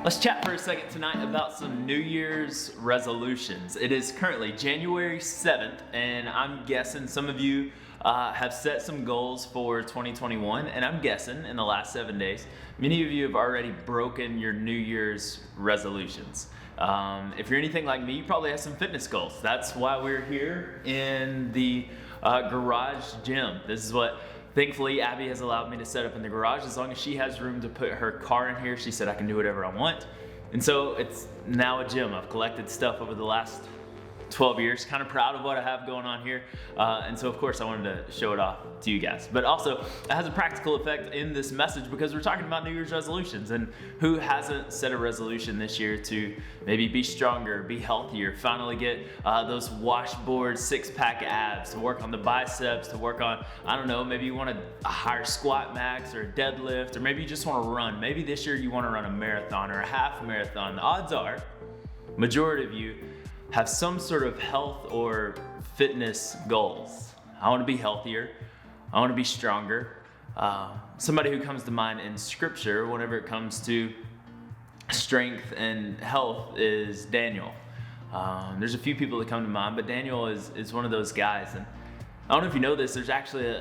Let's chat for a second tonight about some New Year's resolutions. It is currently January 7th, and I'm guessing some of you have set some goals for 2021, and I'm guessing in the last 7 days, many of you have already broken your New Year's resolutions. If you're anything like me, you probably have some fitness goals. That's why we're here in the garage gym. This is what thankfully Abby has allowed me to set up in the garage. As long as she has room to put her car in here, she said I can do whatever I want. And so it's now a gym. I've collected stuff over the last 12 years, kind of proud of what I have going on here. And so of course I wanted to show it off to you guys. But also it has a practical effect in this message because we're talking about New Year's resolutions, and who hasn't set a resolution this year to maybe be stronger, be healthier, finally get those washboard six-pack abs, to work on the biceps, to work on, I don't know, maybe you want a higher squat max or a deadlift, or maybe you just want to run. Maybe this year you want to run a marathon or a half marathon. The odds are, majority of you have some sort of health or fitness goals. I want to be healthier. I want to be stronger. Somebody who comes to mind in scripture whenever it comes to strength and health is Daniel. There's a few people that come to mind, but Daniel is one of those guys. And I don't know if you know this, there's actually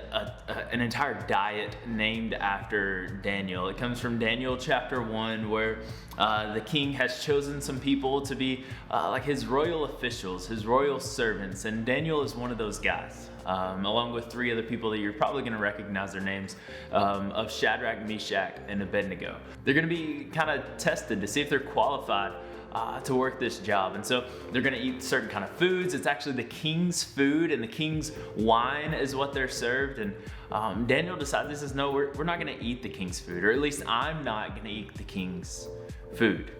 an entire diet named after Daniel. It comes from Daniel chapter 1, where the king has chosen some people to be like his royal officials, his royal servants, and Daniel is one of those guys, along with three other people that you're probably going to recognize their names, of Shadrach, Meshach, and Abednego. They're going to be kind of tested to see if they're qualified to work this job. And so they're going to eat certain kind of foods. It's actually the king's food, and the king's wine is what they're served. And Daniel decides, he says, no, we're not going to eat the king's food, or at least I'm not going to eat the king's food,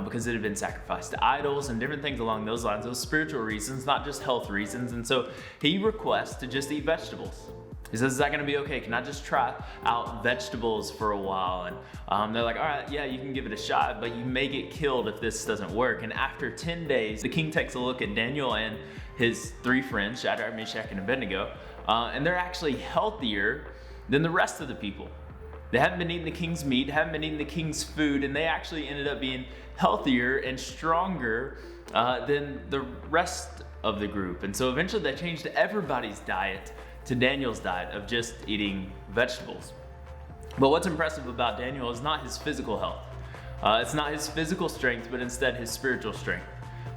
because it had been sacrificed to idols and different things along those lines. Those spiritual reasons, not just health reasons. And so he requests to just eat vegetables. He says, is that going to be okay? Can I just try out vegetables for a while? And they're like, all right, yeah, you can give it a shot, but you may get killed if this doesn't work. And after 10 days, the king takes a look at Daniel and his three friends, Shadrach, Meshach, and Abednego, and they're actually healthier than the rest of the people. They haven't been eating the king's meat, haven't been eating the king's food, and they actually ended up being healthier and stronger than the rest of the group. And so eventually they changed everybody's diet to Daniel's diet of just eating vegetables. But what's impressive about Daniel is not his physical health. It's not his physical strength, but instead his spiritual strength.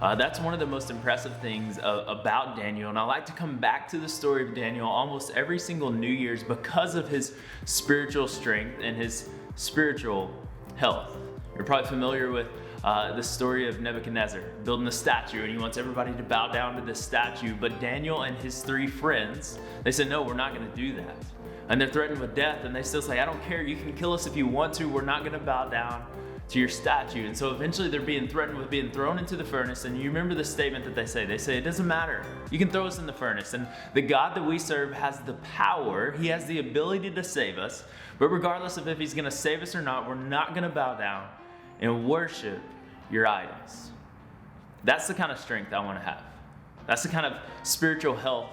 That's one of the most impressive things about Daniel. And I like to come back to the story of Daniel almost every single New Year's because of his spiritual strength and his spiritual health. You're probably familiar with the story of Nebuchadnezzar building a statue, and he wants everybody to bow down to this statue. But Daniel and his three friends, they said, no, we're not going to do that. And they're threatened with death, and they still say, I don't care, you can kill us if you want to, we're not going to bow down to your statue. And so eventually they're being threatened with being thrown into the furnace. And you remember the statement that they say, it doesn't matter, you can throw us in the furnace, and the God that we serve has the power, he has the ability to save us. But regardless of if he's going to save us or not, we're not going to bow down and worship your idols. That's the kind of strength I want to have. That's the kind of spiritual health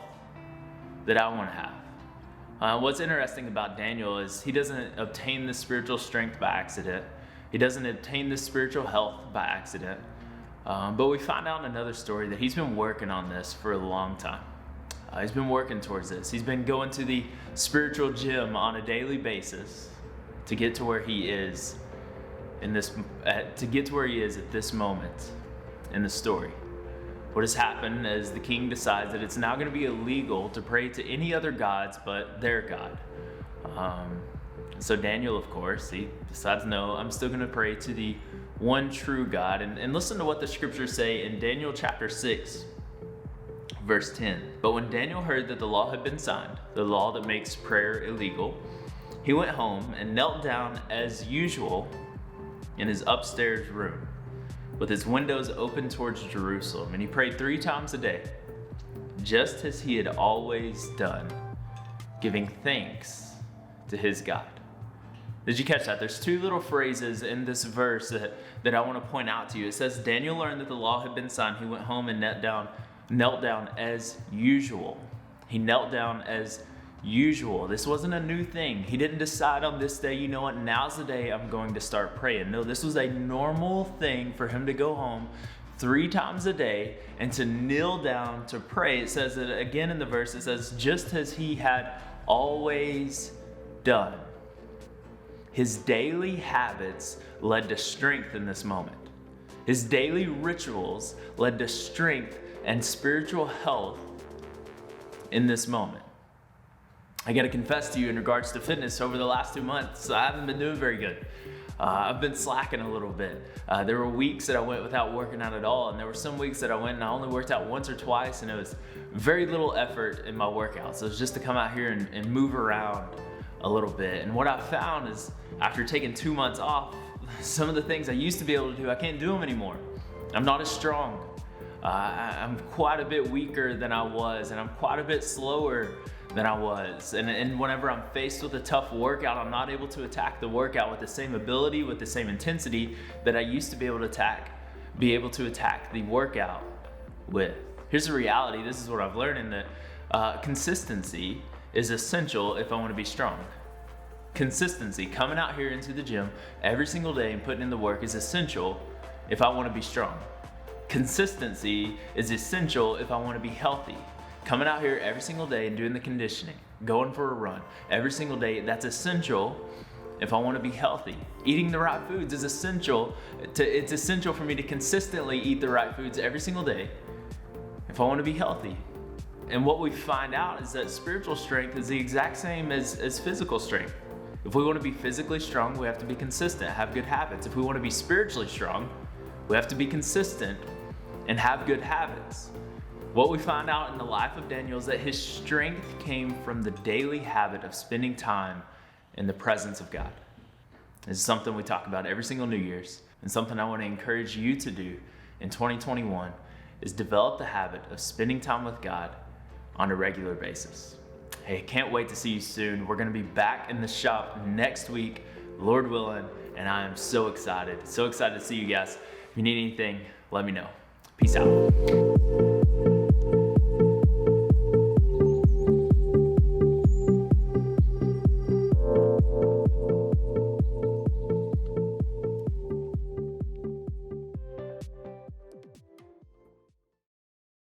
that I want to have. What's interesting about Daniel is he doesn't obtain this spiritual strength by accident. He doesn't obtain this spiritual health by accident. But we find out in another story that he's been working on this for a long time. He's been working towards this. He's been going to the spiritual gym on a daily basis to get to where he is at this moment in the story. What has happened is the king decides that it's now going to be illegal to pray to any other gods but their God. So Daniel, of course, he decides, no, I'm still going to pray to the one true God. And listen to what the scriptures say in Daniel chapter 6, verse 10. But when Daniel heard that the law had been signed, the law that makes prayer illegal, he went home and knelt down as usual in his upstairs room, with his windows open towards Jerusalem. And he prayed 3 times a day, just as he had always done, giving thanks to his God. Did you catch that? There's 2 little phrases in this verse that I want to point out to you. It says, Daniel learned that the law had been signed. He went home and knelt down as usual. He knelt down as usual. This wasn't a new thing. He didn't decide on this day, you know what, now's the day I'm going to start praying. No, this was a normal thing for him to go home 3 times a day and to kneel down to pray. It says it again in the verse, it says, just as he had always done. His daily habits led to strength in this moment. His daily rituals led to strength and spiritual health in this moment. I got to confess to you in regards to fitness, over the last 2 months, I haven't been doing very good. I've been slacking a little bit. There were weeks that I went without working out at all, and there were some weeks that I went and I only worked out once or twice, and it was very little effort in my workouts. It was just to come out here and move around a little bit. And what I found is, after taking 2 months off, some of the things I used to be able to do, I can't do them anymore. I'm not as strong. I'm quite a bit weaker than I was, and I'm quite a bit slower than I was. And whenever I'm faced with a tough workout, I'm not able to attack the workout with the same ability, with the same intensity that I used to be able to attack the workout with. Here's the reality. This is what I've learned, in that consistency is essential if I want to be strong. Consistency, coming out here into the gym every single day and putting in the work, is essential if I want to be strong. Consistency is essential if I want to be healthy. Coming out here every single day and doing the conditioning, going for a run every single day, that's essential if I want to be healthy. Eating the right foods is essential. It's essential for me to consistently eat the right foods every single day if I want to be healthy. And what we find out is that spiritual strength is the exact same as physical strength. If we want to be physically strong, we have to be consistent, have good habits. If we want to be spiritually strong, we have to be consistent and have good habits. What we find out in the life of Daniel is that his strength came from the daily habit of spending time in the presence of God. This is something we talk about every single New Year's, and something I want to encourage you to do in 2021 is develop the habit of spending time with God on a regular basis. Hey, can't wait to see you soon. We're going to be back in the shop next week, Lord willing, and I am so excited to see you guys. If you need anything, let me know. Peace out.